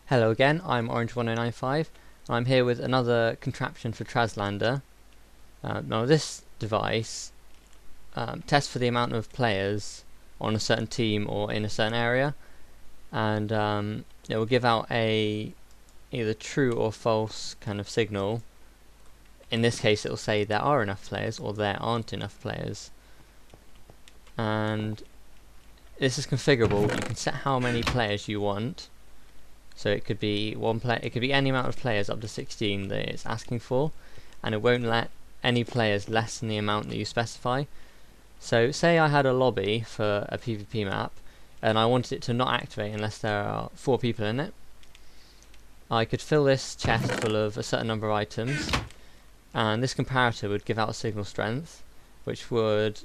Hello again, I'm Orange1095 and I'm here with another contraption for Trazlander. Now this device tests for the amount of players on a certain team or in a certain area, and it will give out a either true or false kind of signal. In this case it will say there are enough players or there aren't enough players, and this is configurable. You can set how many players you want. So it could be one player. It could be any amount of players up to 16 that it's asking for, and it won't let any players less than the amount that you specify. So say I had a lobby for a PvP map, and I wanted it to not activate unless there are 4 people in it. I could fill this chest full of a certain number of items, and this comparator would give out a signal strength, which would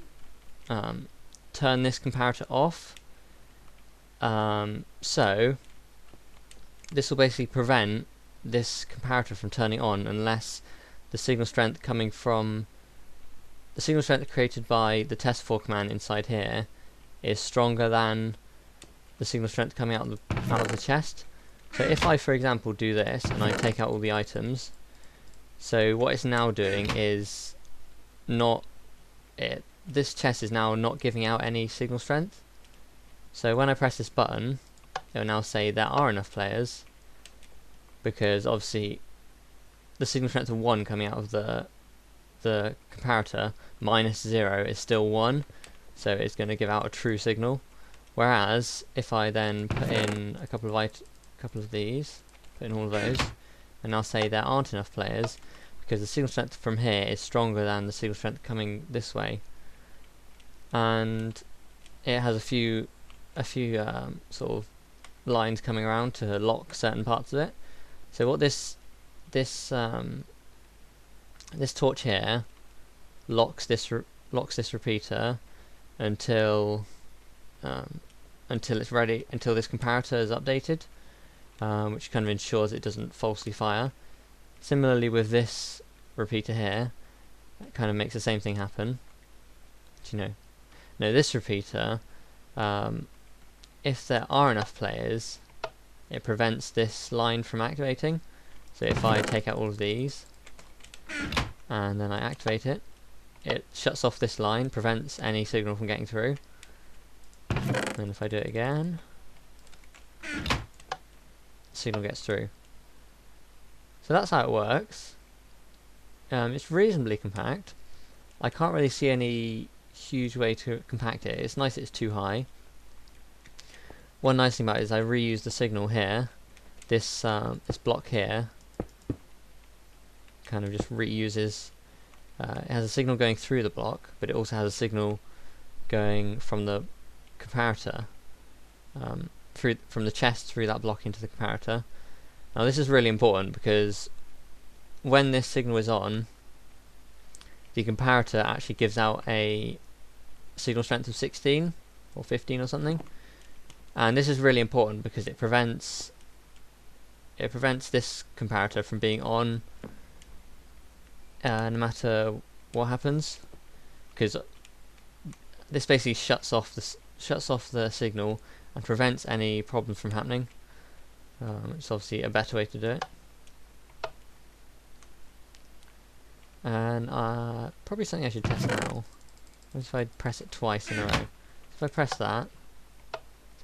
turn this comparator off. So this will basically prevent this comparator from turning on unless the signal strength coming from the signal strength created by the test4 command inside here is stronger than the signal strength coming out of the chest. So if I, for example, do this and I take out all the items, so what it's now doing is this chest is now not giving out any signal strength. So when I press this button, it will now say there are enough players, because obviously the signal strength of 1 coming out of the comparator minus 0 is still 1, so it's going to give out a true signal. Whereas if I then put in a couple of these, put in all of those, and I'll say there aren't enough players, because the signal strength from here is stronger than the signal strength coming this way, and it has a few sort of lines coming around to lock certain parts of it. So what this torch here locks this repeater until it's ready, until this comparator is updated, which kind of ensures it doesn't falsely fire. Similarly with this repeater here, it kind of makes the same thing happen. No, this repeater, if there are enough players, it prevents this line from activating. So if I take out all of these and then I activate it, it shuts off this line, prevents any signal from getting through. And if I do it again, the signal gets through. So that's how it works. It's reasonably compact. I can't really see any huge way to compact it. It's nice it's too high. One nice thing about it is I reuse the signal here. This block here kind of just reuses. It has a signal going through the block, but it also has a signal going from the comparator, from the chest through that block into the comparator. Now this is really important, because when this signal is on, the comparator actually gives out a signal strength of 16 or 15 or something. And this is really important because it prevents this comparator from being on no matter what happens, because this basically shuts off the signal and prevents any problems from happening. It's obviously a better way to do it, and probably something I should test now. What if I press it twice in a row? If I press that,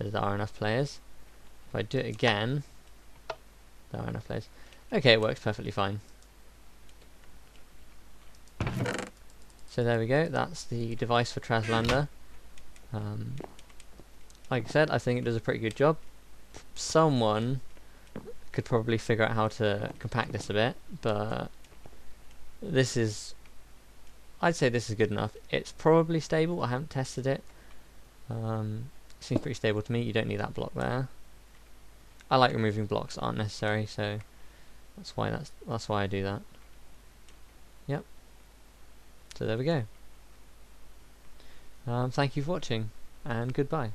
there are enough players. If I do it again, there are enough players. Okay, it works perfectly fine. So there we go, that's the device for Trazlander. Like I said, I think it does a pretty good job. Someone could probably figure out how to compact this a bit, but I'd say this is good enough. It's probably stable. I haven't tested it. Seems pretty stable to me. You don't need that block there. I like removing blocks that aren't necessary, so that's why I do that. Yep. So there we go. Thank you for watching, and goodbye.